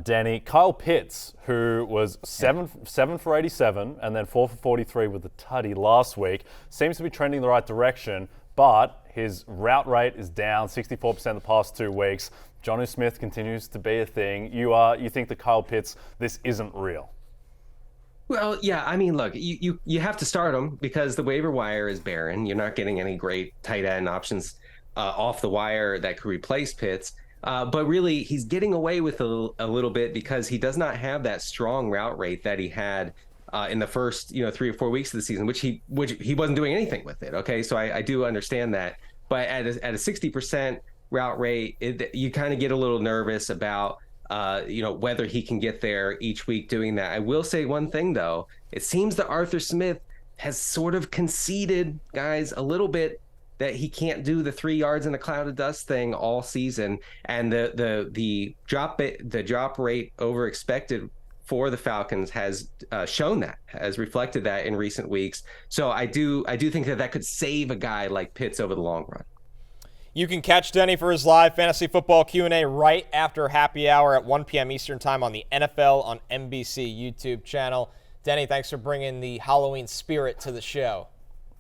Denny, Kyle Pitts, who was 7 for 87 and then 4 for 43 with the tutty last week, seems to be trending the right direction, but his route rate is down 64% the past 2 weeks. Jonnu Smith continues to be a thing. You think that Kyle Pitts, this isn't real? Well, yeah, I mean, look, you have to start him because the waiver wire is barren. You're not getting any great tight end options off the wire that could replace Pitts. But really, he's getting away with a little bit because he does not have that strong route rate that he had in the first 3 or 4 weeks of the season, which he wasn't doing anything with it. Okay, so I do understand that. But at a 60% route rate, you kind of get a little nervous about whether he can get there each week doing that. I will say one thing though: it seems that Arthur Smith has sort of conceded, guys, a little bit, that he can't do the 3 yards in a cloud of dust thing all season, and the drop rate over expected for the Falcons has shown that, has reflected that in recent weeks. So I do think that could save a guy like Pitts over the long run. You can catch Denny for his live fantasy football Q&A right after happy hour at 1 p.m. Eastern time on the NFL on NBC YouTube channel. Denny, thanks for bringing the Halloween spirit to the show.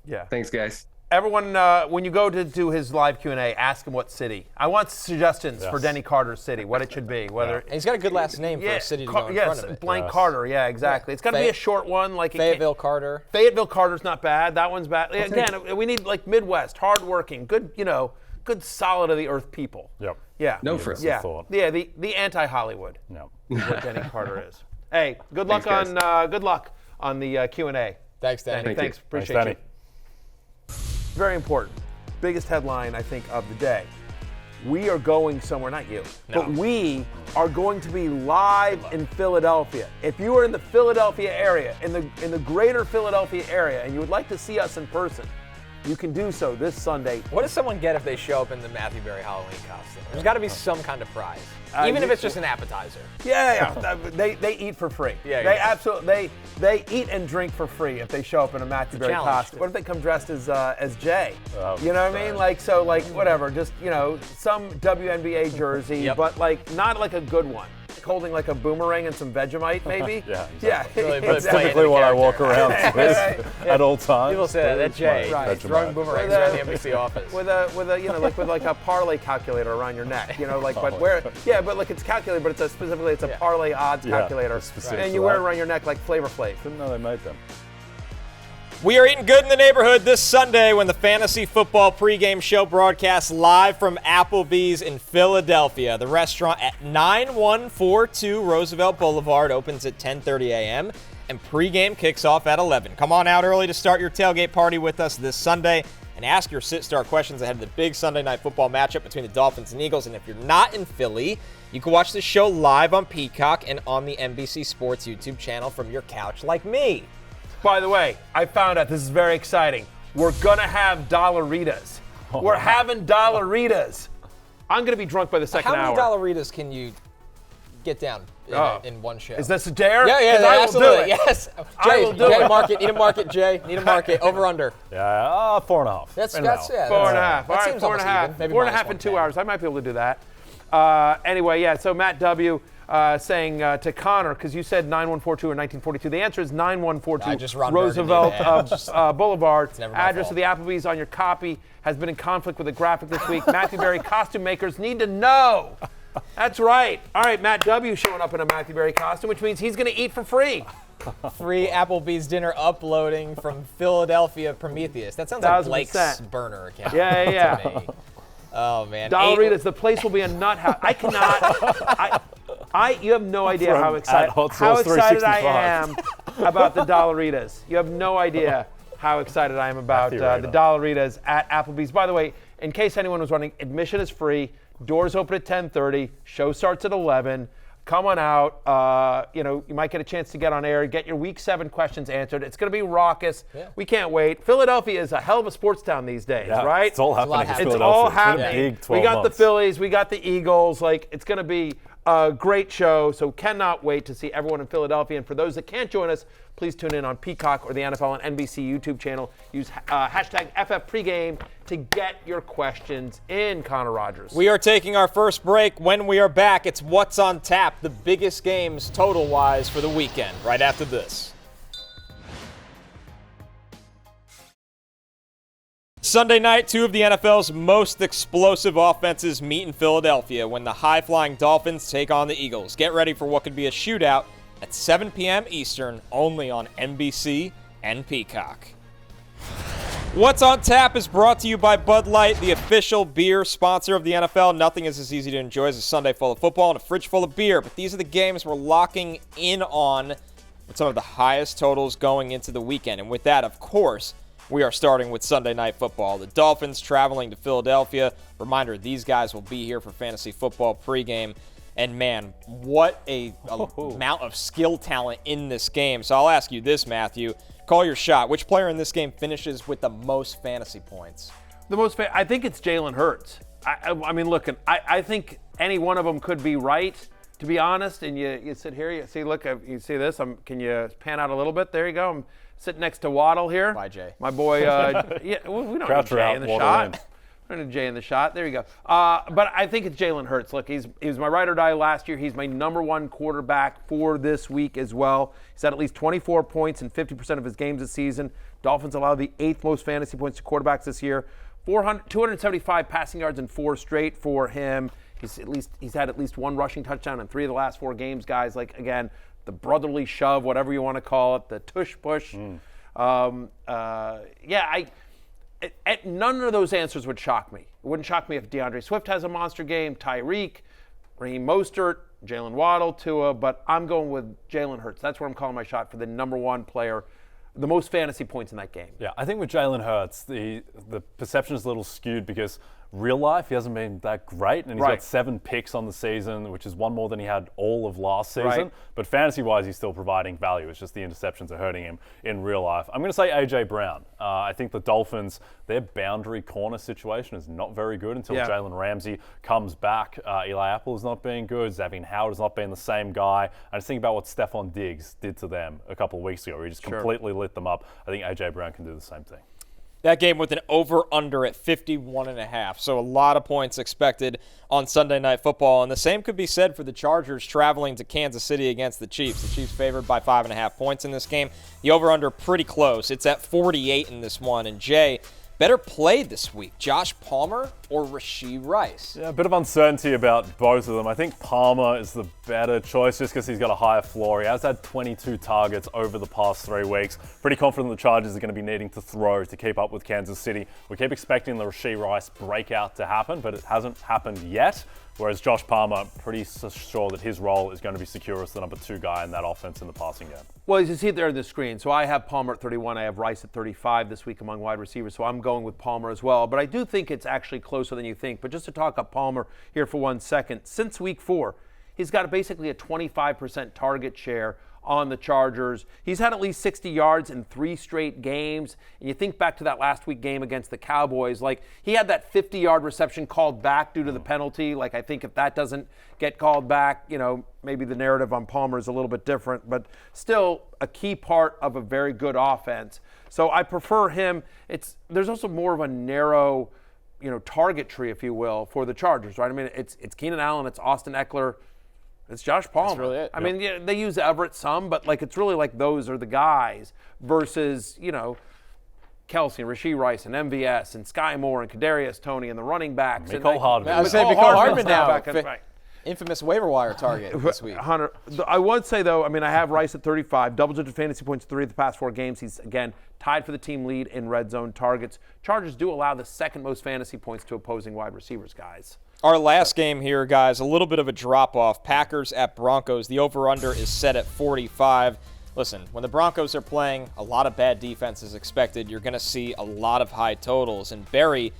Yeah. Thanks, guys. Everyone, when you go to do his live Q&A, ask him what city. I want suggestions for Denny Carter's city, what it should be. And he's got a good last name for a city to go in front of it. Blank Carter. Yeah, exactly. It's got to be a short one. Like Fayetteville Carter. Fayetteville Carter's not bad. That one's bad. Again, we need like Midwest, hardworking, good, good solid of the earth people. Yep. Yeah. No frills. Yeah. Yeah. The anti-Hollywood. No. Is what Denny Carter is. Hey, good luck on the Q&A. Thanks, Denny. Thanks. Appreciate you. Very important. Biggest headline, I think, of the day. We are going somewhere, not you, but we are going to be live in Philadelphia. If you are in the Philadelphia area, in the greater Philadelphia area, and you would like to see us in person, you can do so this Sunday. What does someone get if they show up in the Mathew Berry Halloween costume? There's got to be some kind of prize, even if it's just an appetizer. Yeah. They eat for free. They absolutely they eat and drink for free if they show up in a Mathew Berry costume. What if they come dressed as Jay? You know what I mean? Whatever. Just some WNBA jersey, but not like a good one. Holding like a boomerang and some Vegemite, maybe. Yeah. Really That's typically what I walk around with at all times. People say that Jay throwing boomerangs around the NBC office with a parlay calculator around your neck. But it's calculated, but it's a parlay odds calculator, and you wear it around your neck like Flavor Flav. Didn't know they made them. We are eating good in the neighborhood this Sunday when the Fantasy Football pregame show broadcasts live from Applebee's in Philadelphia. The restaurant at 9142 Roosevelt Boulevard opens at 10:30 a.m. and pregame kicks off at 11. Come on out early to start your tailgate party with us this Sunday and ask your sit-start questions ahead of the big Sunday night football matchup between the Dolphins and Eagles. And if you're not in Philly, you can watch the show live on Peacock and on the NBC Sports YouTube channel from your couch like me. By the way, I found out, this is very exciting, we're going to have Dollaritas. We're having Dollaritas. I'm going to be drunk by the second hour. How many Dollaritas can you get down in one show? Is this a dare? Yeah, absolutely. Yes. Jay, will do it. Need a market, Jay. Need a market. Over, under. Yeah, 4.5. That's 4.5. All right, 4.5. 4.5 in 2 hours. I might be able to do that. Anyway, so Matt W. Saying to Connor, because you said 9142 or 1942. The answer is 9142 Roosevelt Boulevard. Address of the Applebee's on your copy has been in conflict with the graphic this week. Mathew Berry costume makers need to know. That's right. All right, Matt W. showing up in a Mathew Berry costume, which means he's going to eat for free. Free Applebee's dinner uploading from Philadelphia Prometheus. That sounds like Blake's burner account. Yeah. To me. Oh, man. Dollaritas, the place will be a nut house. I cannot. You have no idea how excited I am about the Dollaritas. You have no idea how excited I am about the Dollaritas at Applebee's. By the way, in case anyone was wondering, admission is free. Doors open at 10:30. Show starts at 11. Come on out. You might get a chance to get on air, get your Week 7 questions answered. It's going to be raucous. Yeah. We can't wait. Philadelphia is a hell of a sports town these days, right? It's all happening. It's all happening. Big 12 we got months. the Phillies. We got the Eagles. It's going to be a great show. So cannot wait to see everyone in Philadelphia. And for those that can't join us, please tune in on Peacock or the NFL and NBC YouTube channel. Use hashtag FFPregame to get your questions in, Connor Rogers. We are taking our first break. When we are back, it's What's on Tap, the biggest games total-wise for the weekend, right after this. Sunday night, 2 of the NFL's most explosive offenses meet in Philadelphia when the high-flying Dolphins take on the Eagles. Get ready for what could be a shootout at 7 p.m. Eastern, only on NBC and Peacock. What's on Tap is brought to you by Bud Light, the official beer sponsor of the NFL. Nothing is as easy to enjoy as a Sunday full of football and a fridge full of beer, but these are the games we're locking in on with some of the highest totals going into the weekend. And with that, of course, we are starting with Sunday Night Football. The Dolphins traveling to Philadelphia. Reminder, these guys will be here for fantasy football pregame. And man, what a amount of skill talent in this game. So I'll ask you this, Mathew. Call your shot. Which player in this game finishes with the most fantasy points? I think it's Jalen Hurts. I mean, look, I think any one of them could be right, to be honest. And you sit here, you see, look, you see this? Can you pan out a little bit? There you go. I'm sitting next to Waddle here. Bye, Jay. My boy, we don't need Jay in the shot. We don't need Jay in the shot. There you go. But I think it's Jalen Hurts. Look, he was my ride or die last year. He's my number 1 quarterback for this week as well. He's had at least 24 points in 50% of his games this season. Dolphins allow the 8th most fantasy points to quarterbacks this year. 275 passing yards in 4 straight for him. He's had at least 1 rushing touchdown in 3 of the last 4 games, guys. Again, the brotherly shove, whatever you want to call it, the tush push. None of those answers would shock me. It wouldn't shock me if DeAndre Swift has a monster game, Tyreek, Raheem Mostert, Jalen Waddle, Tua, but I'm going with Jalen Hurts. That's where I'm calling my shot for the number 1 player, the most fantasy points in that game. Yeah, I think with Jalen Hurts, the perception is a little skewed because real life, he hasn't been that great, and he's got 7 picks on the season, which is 1 more than he had all of last season. Right. But fantasy-wise, he's still providing value. It's just the interceptions are hurting him in real life. I'm going to say A.J. Brown. I think the Dolphins, their boundary corner situation is not very good until Jalen Ramsey comes back. Eli Apple is not being good. Xavier Howard has not been the same guy. I just think about what Stephon Diggs did to them a couple of weeks ago, where he just completely lit them up. I think A.J. Brown can do the same thing. That game with an over-under at 51.5. So a lot of points expected on Sunday Night Football. And the same could be said for the Chargers traveling to Kansas City against the Chiefs. The Chiefs favored by 5.5 points in this game. The over-under pretty close. It's at 48 in this one. And Jay, better played this week, Josh Palmer or Rashee Rice? Yeah, a bit of uncertainty about both of them. I think Palmer is the better choice just because he's got a higher floor. He has had 22 targets over the past 3 weeks. Pretty confident the Chargers are going to be needing to throw to keep up with Kansas City. We keep expecting the Rashee Rice breakout to happen, but it hasn't happened yet. Whereas Josh Palmer, pretty sure that his role is going to be secure as the number 2 guy in that offense in the passing game. Well, as you see it there on the screen, so I have Palmer at 31. I have Rice at 35 this week among wide receivers, so I'm going with Palmer as well. But I do think it's actually closer than you think. But just to talk up Palmer here for 1 second, since week 4, he's got basically a 25% target share on the Chargers. He's had at least 60 yards in 3 straight games. And you think back to that last week game against the Cowboys, he had that 50-yard reception called back due to the penalty. I think if that doesn't get called back, maybe the narrative on Palmer is a little bit different, but still a key part of a very good offense. So I prefer him. There's also more of a narrow, target tree, if you will, for the Chargers, right? I mean, it's Keenan Allen, it's Austin Eckler, it's Josh Palmer. That's really it. I mean, they use Everett some, but it's really those are the guys versus, Kelsey and Rashee Rice and MVS and Sky Moore and Kadarius Toney and the running backs. Mecole Hardman. I was saying Mecole Hardman now. Right. Infamous waiver wire target this week. Hunter, I would say, though, I have Rice at 35, double-digit fantasy points 3 of the past 4 games. He's, again, tied for the team lead in red zone targets. Chargers do allow the 2nd most fantasy points to opposing wide receivers, guys. Our last game here, guys, a little bit of a drop-off. Packers at Broncos. The over-under is set at 45. Listen, when the Broncos are playing, a lot of bad defense is expected. You're going to see a lot of high totals. And Barry,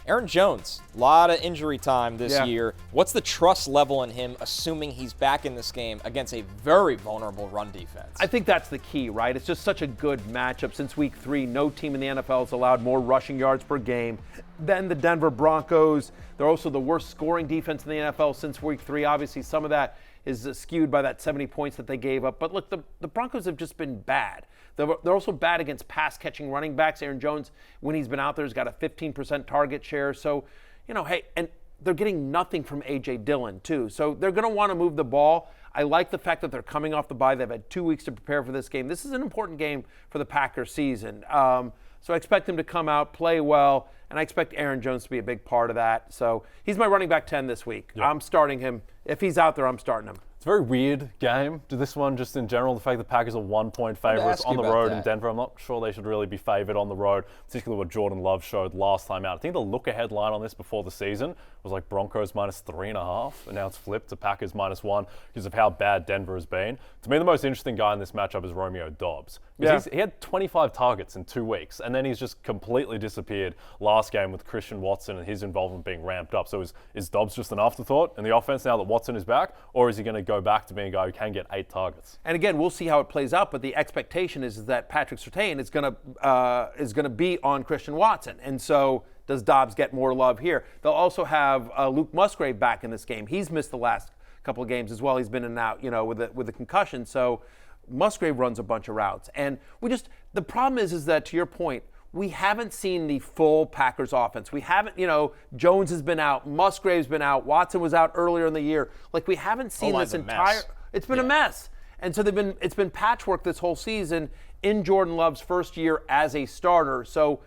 Aaron Jones, a lot of injury time this year. What's the trust level in him, assuming he's back in this game against a very vulnerable run defense? I think that's the key, right? It's just such a good matchup. Since week 3, no team in the NFL has allowed more rushing yards per game than the Denver Broncos. They're also the worst scoring defense in the NFL since week 3. Obviously, some of that is skewed by that 70 points that they gave up. But look, the Broncos have just been bad. They're also bad against pass-catching running backs. Aaron Jones, when he's been out there, has got a 15% target share. So, hey, and they're getting nothing from A.J. Dillon, too. So they're going to want to move the ball. I like the fact that they're coming off the bye. They've had 2 weeks to prepare for this game. This is an important game for the Packers season. So I expect him to come out, play well, and I expect Aaron Jones to be a big part of that. So he's my running back 10 this week. I'm starting him. If he's out there, I'm starting him. It's a very weird game. To this one, just in general, the fact that Packers are 1-point favorites on the road in Denver. I'm not sure they should really be favored on the road, particularly what Jordan Love showed last time out. I think the look-ahead line on this before the season was like Broncos -3.5, and now it's flipped to Packers -1 because of how bad Denver has been. To me, the most interesting guy in this matchup is Romeo Doubs. He had 25 targets in 2 weeks, and then he's just completely disappeared last game with Christian Watson and his involvement being ramped up. So is Doubs just an afterthought in the offense now that Watson is back, or is he going to go back to being a guy who can get 8 targets? And again, we'll see how it plays out, but the expectation is that Patrick Surtain is going to be on Christian Watson. And so does Doubs get more love here? They'll also have Luke Musgrave back in this game. He's missed the last couple of games as well. He's been in and out, with a concussion. So Musgrave runs a bunch of routes. And the problem is that, to your point, we haven't seen the full Packers offense. We haven't, Jones has been out, Musgrave's been out, Watson was out earlier in the year. Like, we haven't seen this entire, it's been a mess. And so it's been patchwork this whole season in Jordan Love's first year as a starter. So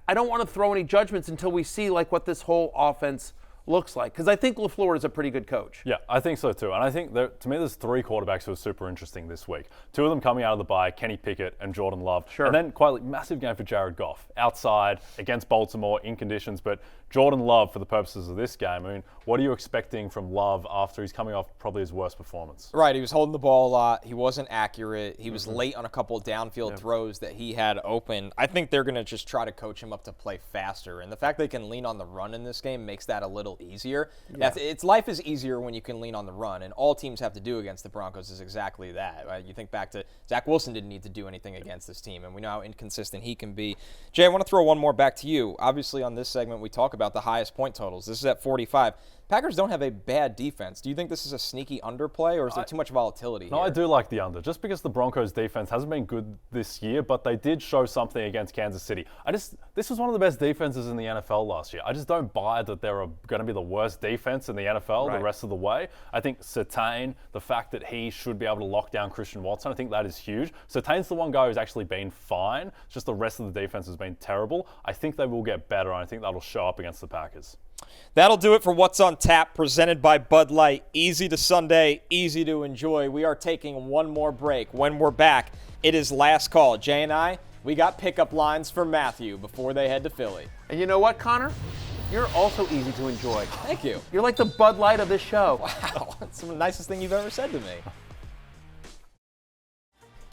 I don't want to throw any judgments until we see what this whole offense looks like, because I think LaFleur is a pretty good coach. Yeah, I think so too. And I think to me, there's 3 quarterbacks who are super interesting this week. 2 of them coming out of the bye, Kenny Pickett and Jordan Love. Sure. And then quietly, massive game for Jared Goff, outside against Baltimore in conditions. But Jordan Love, for the purposes of this game, I mean, what are you expecting from Love after he's coming off probably his worst performance? Right, he was holding the ball a lot. He wasn't accurate. He was late on a couple of downfield throws that he had open. I think they're going to just try to coach him up to play faster. And the fact they can lean on the run in this game makes that a little easier. Yeah. Life is easier when you can lean on the run, and all teams have to do against the Broncos is exactly that. Right? You think back to Zach Wilson didn't need to do anything against this team, and we know how inconsistent he can be. Jay, I want to throw one more back to you. Obviously, on this segment, we talk about the highest point totals. This is at 45. Packers don't have a bad defense. Do you think this is a sneaky underplay, or is there too much volatility here? No, I do like the under, just because the Broncos defense hasn't been good this year, but they did show something against Kansas City. This was one of the best defenses in the NFL last year. I just don't buy that they're going to be the worst defense in the NFL the rest of the way. I think Surtain, the fact that he should be able to lock down Christian Watson, I think that is huge. Surtain's the one guy who's actually been fine. It's just the rest of the defense has been terrible. I think they will get better, and I think that'll show up against the Packers. That'll do it for What's on Tap, presented by Bud Light. Easy to Sunday, easy to enjoy. We are taking one more break. When we're back, it is last call. Jay and I, we got pickup lines for Mathew before they head to Philly. And you know what, Connor? You're also easy to enjoy. Thank you. You're like the Bud Light of this show. Wow, that's the nicest thing you've ever said to me.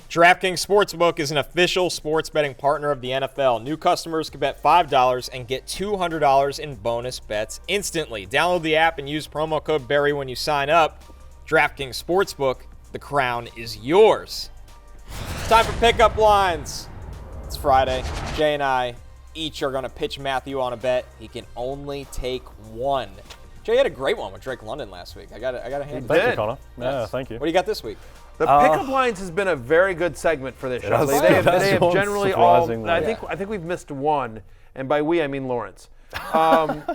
DraftKings Sportsbook is an official sports betting partner of the NFL. New customers can bet $5 and get $200 in bonus bets instantly. Download the app and use promo code Barry when you sign up. DraftKings Sportsbook, the crown is yours. Time for pickup lines. It's Friday. Jay and I each are going to pitch Mathew on a bet. He can only take one. Jay had a great one with Drake London last week. I got to hand it. Thank you, Connor. Yeah, thank you. What do you got this week? The pickup lines has been a very good segment for this show. They have generally all. I think we've missed one, and by we I mean Lawrence.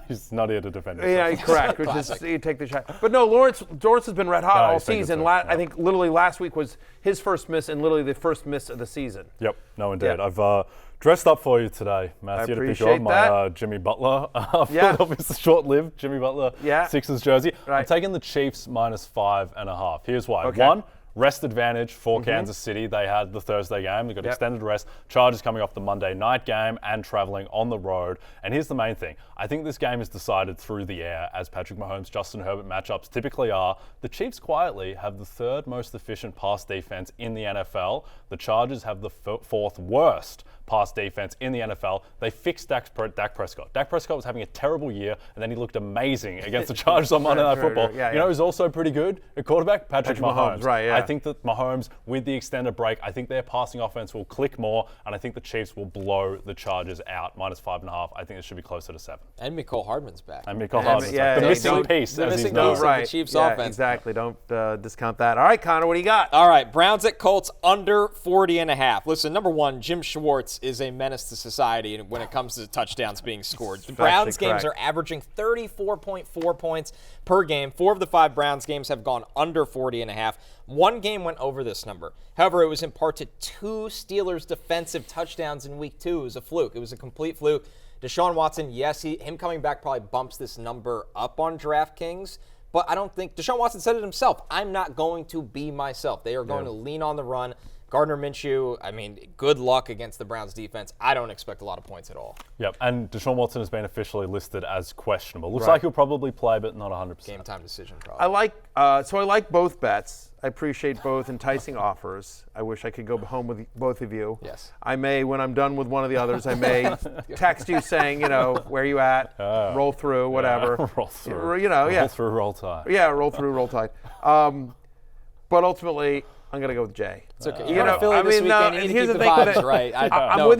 He's not here to defend himself. Yeah, correct. Which is you take the shot. But no, Lawrence has been red hot all season. I think literally last week was his first miss and literally the first miss of the season. Yep. No, indeed. Yeah. I've dressed up for you today, Mathew, to pick up my Jimmy Butler. Philadelphia's short-lived Jimmy Butler Sixers jersey. Right. I'm taking the Chiefs -5.5. Here's why. Okay. One, rest advantage for Kansas City. They had the Thursday game. They got extended rest. Chargers coming off the Monday night game and traveling on the road. And here's the main thing. I think this game is decided through the air, as Patrick Mahomes, Justin Herbert matchups typically are. The Chiefs quietly have the 3rd most efficient pass defense in the NFL. The Chargers have the 4th worst pass defense in the NFL. They fixed Dak Prescott. Dak Prescott was having a terrible year, and then he looked amazing against the Chargers on Monday Night Football. You know who's also pretty good at quarterback? Patrick Mahomes. Right, yeah. I think that Mahomes, with the extended break, I think their passing offense will click more, and I think the Chiefs will blow the Chargers out, -5.5. I think it should be closer to 7. And Mecole Hardman's back. And Mecole Hardman's back. The missing piece, the as missing he's known. piece of the Chiefs offense. Exactly. Don't discount that. All right, Connor, what do you got? All right, Browns at Colts under 40.5. Listen, number one, Jim Schwartz is a menace to society when it comes to touchdowns being scored. The Browns games are averaging 34.4 points per game. 4 of the 5 Browns games have gone under 40.5. 1 game went over this number. However, it was in part to 2 Steelers defensive touchdowns in week 2. It was a fluke. It was a complete fluke. Deshaun Watson, yes, him coming back probably bumps this number up on DraftKings, but I don't think Deshaun Watson said it himself. I'm not going to be myself. They are going to lean on the run. Gardner Minshew, I mean, good luck against the Browns defense. I don't expect a lot of points at all. Yep, and Deshaun Watson has been officially listed as questionable. Looks like he'll probably play, but not 100%. Game time decision, probably. I like both bets. I appreciate both enticing offers. I wish I could go home with both of you. Yes. I may, when I'm done with one of the others, I may text you saying, where you at? Roll through, whatever. Roll through. Roll through, roll tide. Yeah, roll through, roll tide. But ultimately, I'm going to go with Jay. It's okay. You're Philly this weekend. You need to keep the vibes right. I'm with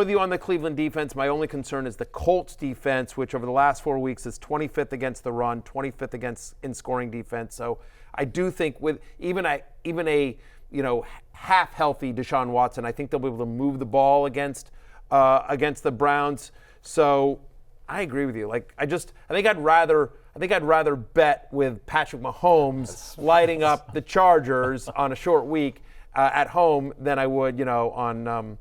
you on the Cleveland defense. My only concern is the Colts defense, which over the last 4 weeks is 25th against the run, 25th in scoring defense. So I do think with even a half healthy Deshaun Watson, I think they'll be able to move the ball against the Browns. So I agree with you. I think I'd rather bet with Patrick Mahomes lighting up the Chargers on a short week at home than I would, on.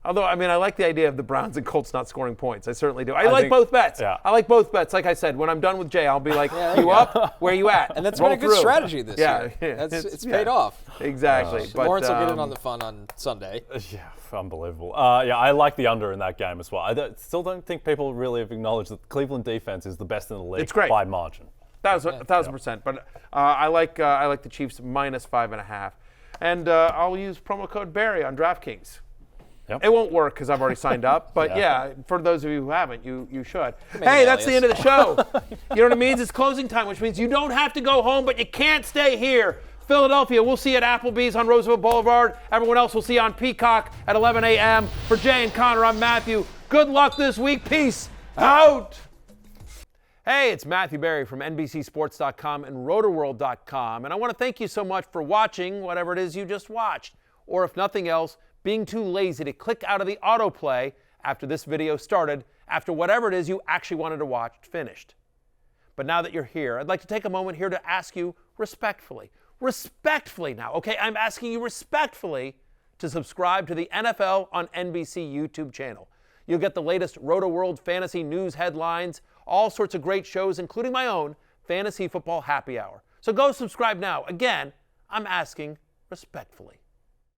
Although, I like the idea of the Browns and Colts not scoring points. I certainly do. I like both bets. Yeah. I like both bets. Like I said, when I'm done with Jay, I'll be like, you up? Where you at? And that's Roll been a good through. strategy this year. It's paid off. Exactly. But Lawrence will get in on the fun on Sunday. Yeah, unbelievable. I like the under in that game as well. I still don't think people really have acknowledged that the Cleveland defense is the best in the league by margin. 1,000%. But I like the Chiefs -5.5. And I'll use promo code Barry on DraftKings. Yep. It won't work because I've already signed up. But yeah, for those of you who haven't, you should. Hey, that's the end of the show. You know what it means? It's closing time, which means you don't have to go home, but you can't stay here. Philadelphia, we'll see you at Applebee's on Roosevelt Boulevard. Everyone else will see you on Peacock at 11 a.m. For Jay and Connor, I'm Mathew. Good luck this week. Peace out. Hey, it's Mathew Berry from NBCSports.com and Rotoworld.com. And I want to thank you so much for watching whatever it is you just watched. Or if nothing else, being too lazy to click out of the autoplay after this video started, after whatever it is you actually wanted to watch finished. But now that you're here, I'd like to take a moment here to ask you respectfully now, okay? I'm asking you respectfully to subscribe to the NFL on NBC YouTube channel. You'll get the latest Rotoworld fantasy news headlines, all sorts of great shows, including my own Fantasy Football Happy Hour. So go subscribe now. Again, I'm asking respectfully.